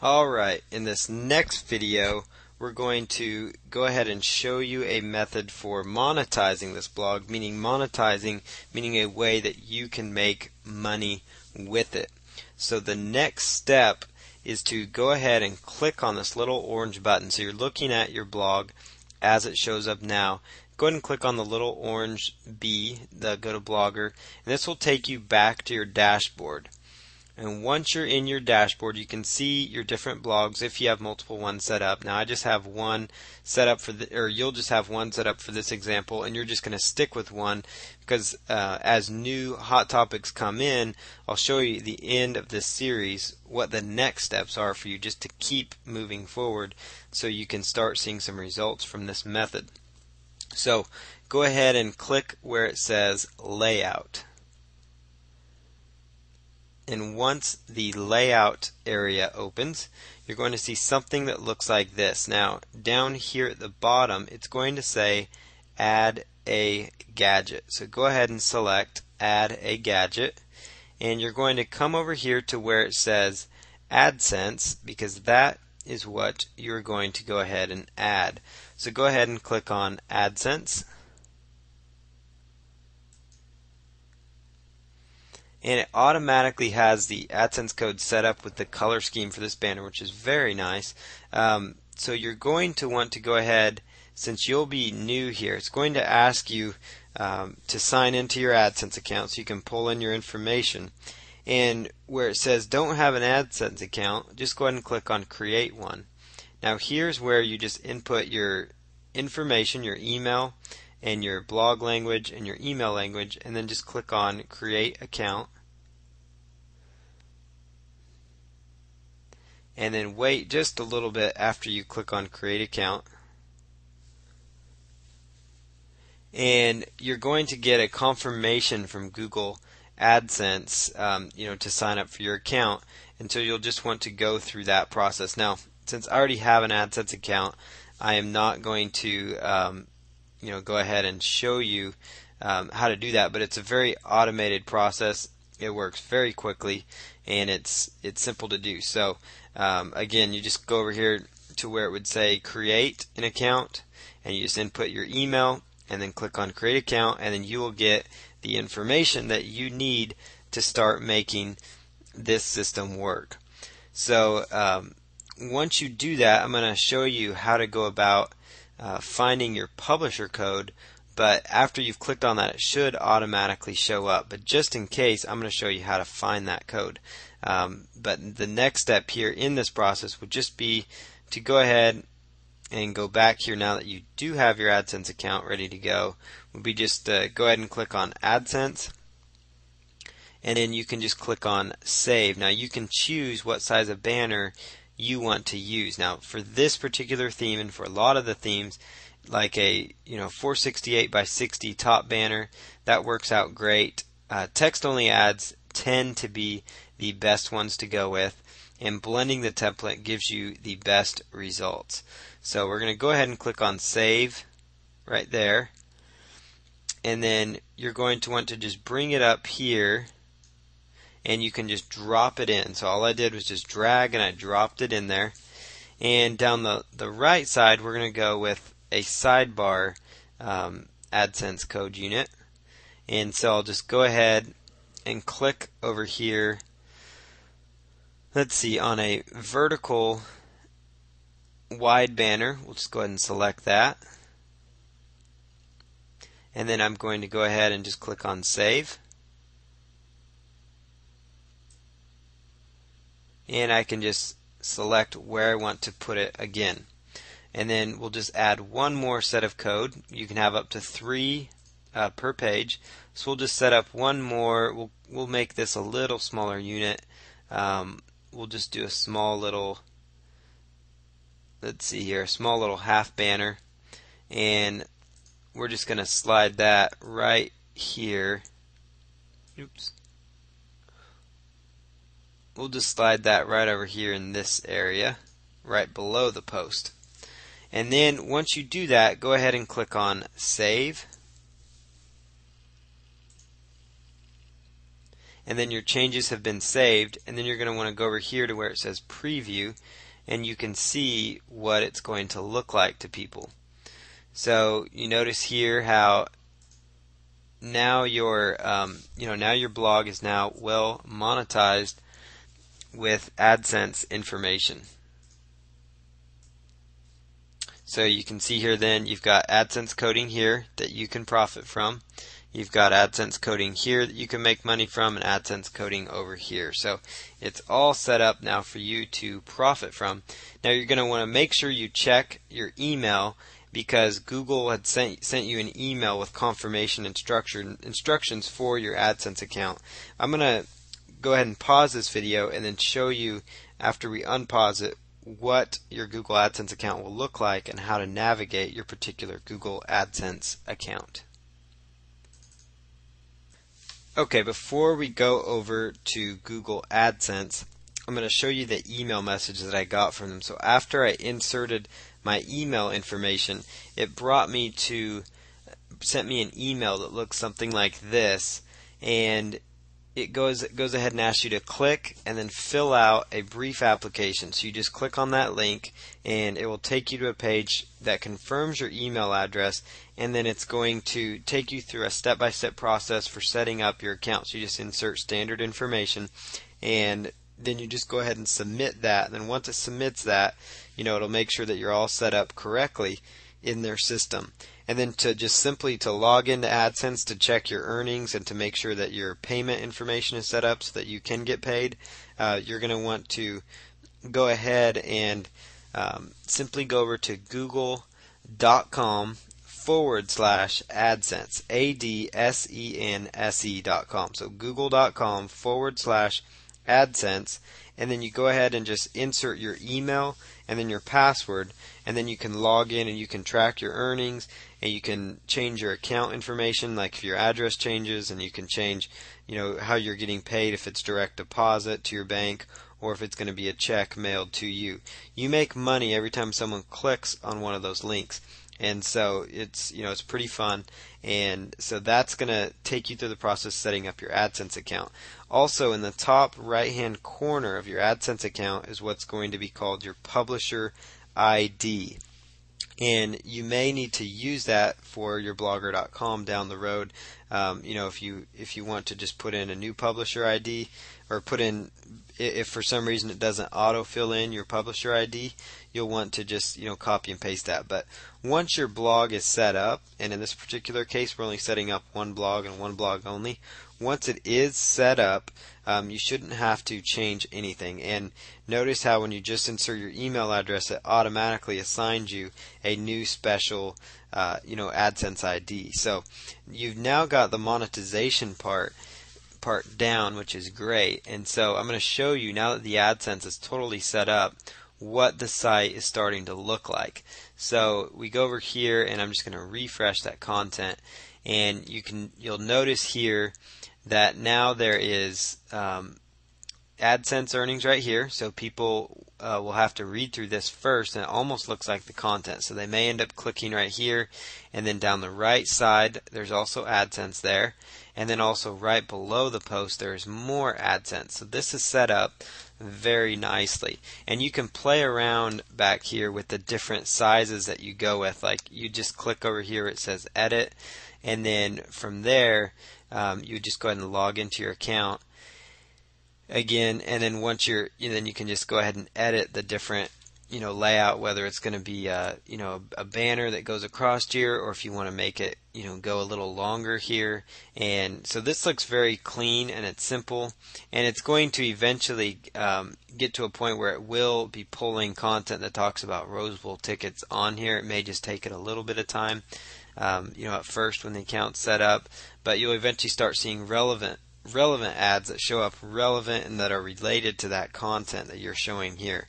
Alright, in this next video we're going to go ahead and show you a method for monetizing this blog, meaning a way that you can make money with it. So the next step is to go ahead and click on this little orange button. So you're looking at your blog as it shows up now. Go ahead and click on the little orange B, the Go to Blogger, and this will take you back to your dashboard. And once you're in your dashboard, you can see your different blogs if you have multiple ones set up. Now I just have one set up you'll just have one set up for this example, and you're just going to stick with one because as new hot topics come in, I'll show you at the end of this series what the next steps are for you just to keep moving forward so you can start seeing some results from this method. So go ahead and click where it says Layout. And once the layout area opens, you're going to see something that looks like this. Now, down here at the bottom, it's going to say Add a Gadget. So go ahead and select Add a Gadget. And you're going to come over here to where it says AdSense, because that is what you're going to go ahead and add. So go ahead and click on AdSense. And it automatically has the AdSense code set up with the color scheme for this banner, which is very nice. So you're going to want to go ahead, since you'll be new here, it's going to ask you to sign into your AdSense account so you can pull in your information. And where it says don't have an AdSense account, just go ahead and click on Create One. Now here's where you just input your information, your email, and your blog language and your email language, and then just click on Create Account. And then wait just a little bit after you click on Create Account. And you're going to get a confirmation from Google AdSense to sign up for your account, and so you'll just want to go through that process. Now, since I already have an AdSense account, I am not going to go ahead and show you how to do that, but it's a very automated process. It works very quickly, and it's simple to do. So again, you just go over here to where it would say create an account, and you just input your email and then click on create account, and then you will get the information that you need to start making this system work. So once you do that, I'm going to show you how to go about finding your publisher code, but after you've clicked on that, it should automatically show up. But just in case, I'm going to show you how to find that code. But the next step here in this process would just be to go ahead and go back here now that you do have your AdSense account ready to go. Would be just go ahead and click on AdSense, and then you can just click on Save. Now you can choose what size of banner you want to use. Now for this particular theme, and for a lot of the themes, like a 468 by 60 top banner, that works out great. Text only ads tend to be the best ones to go with, and blending the template gives you the best results. So we're going to go ahead and click on Save right there, and then you're going to want to just bring it up here, and you can just drop it in. So all I did was just drag and I dropped it in there. And down the right side, we're going to go with a sidebar AdSense code unit. And so I'll just go ahead and click over here. Let's see, on a vertical wide banner, we'll just go ahead and select that. And then I'm going to go ahead and just click on Save. And I can just select where I want to put it again. And then we'll just add one more set of code. You can have up to 3 per page. So we'll just set up one more. We'll make this a little smaller unit. We'll just do a small little, let's see here, a small little half banner. And we're just going to slide that right here. Oops. We'll just slide that right over here in this area, right below the post. And then once you do that, go ahead and click on Save. and then your changes have been saved, and then you're going to want to go over here to where it says preview, and you can see what it's going to look like to people. So you notice here how now your now your blog is now well monetized with AdSense information. So you can see here then you've got AdSense coding here that you can profit from. You've got AdSense coding here that you can make money from, and AdSense coding over here. So it's all set up now for you to profit from. Now you're going to want to make sure you check your email, because Google had sent you an email with confirmation instructions for your AdSense account. I'm going to go ahead and pause this video and then show you, after we unpause it, what your Google AdSense account will look like and how to navigate your particular Google AdSense account. Okay, before we go over to Google AdSense, I'm going to show you the email message that I got from them. So after I inserted my email information, it sent me an email that looks something like this, and it goes ahead and asks you to click and then fill out a brief application. So you just click on that link and it will take you to a page that confirms your email address, and then it's going to take you through a step-by-step process for setting up your account. So you just insert standard information and then you just go ahead and submit that. And then once it submits that, it'll make sure that you're all set up correctly in their system. And then simply to log into AdSense to check your earnings and to make sure that your payment information is set up so that you can get paid, you're going to want to go ahead and simply go over to google.com/AdSense, ADSENSE.com. So google.com/AdSense, and then you go ahead and just insert your email and then your password, and then you can log in and you can track your earnings, and you can change your account information, like if your address changes, and you can change how you're getting paid, if it's direct deposit to your bank or if it's going to be a check mailed to you. You make money every time someone clicks on one of those links. And so it's it's pretty fun, and so that's going to take you through the process of setting up your AdSense account. Also, in the top right hand corner of your AdSense account is what's going to be called your publisher ID, and you may need to use that for your blogger.com down the road. If you want to just put in a new publisher ID, or put in, if for some reason it doesn't auto fill in your publisher ID, you'll want to just copy and paste that. But once your blog is set up, and in this particular case we're only setting up one blog and one blog only, once it is set up, you shouldn't have to change anything. And notice how when you just insert your email address, it automatically assigns you a new special AdSense ID. So you've now got the monetization part down, which is great. And so I'm going to show you, now that the AdSense is totally set up, what the site is starting to look like. So we go over here, and I'm just going to refresh that content, and you'll notice here that now there is AdSense earnings right here. So people will have to read through this first, and it almost looks like the content. So they may end up clicking right here, and then down the right side there's also AdSense there, and then also right below the post there's more AdSense. So this is set up very nicely, and you can play around back here with the different sizes that you go with. Like you just click over here, it says edit, and then from there you just go ahead and log into your account again, and then once then you can just go ahead and edit the different layout, whether it's going to be a banner that goes across here, or if you want to make it go a little longer here. And so this looks very clean, and it's simple, and it's going to eventually get to a point where it will be pulling content that talks about Rose Bowl tickets on here. It may just take it a little bit of time at first when the account's set up, but you'll eventually start seeing relevant ads that show up relevant and that are related to that content that you're showing here.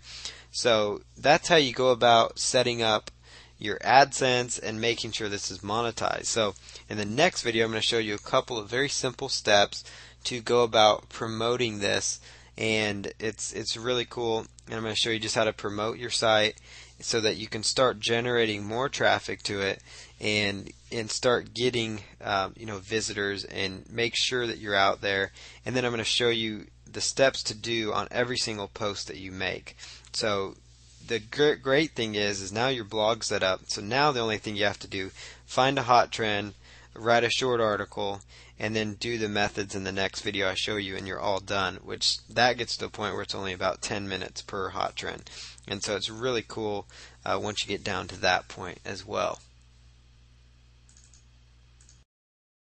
So that's how you go about setting up your AdSense and making sure this is monetized. So in the next video I'm going to show you a couple of very simple steps to go about promoting this, and it's really cool. And I'm going to show you just how to promote your site so that you can start generating more traffic to it and start getting visitors, and make sure that you're out there. And then I'm going to show you the steps to do on every single post that you make. So the great thing is now your blog's set up. So now the only thing you have to do, find a hot trend, write a short article, and then do the methods in the next video I show you, and you're all done. Which that gets to the point where it's only about 10 minutes per hot trend. And so it's really cool once you get down to that point as well.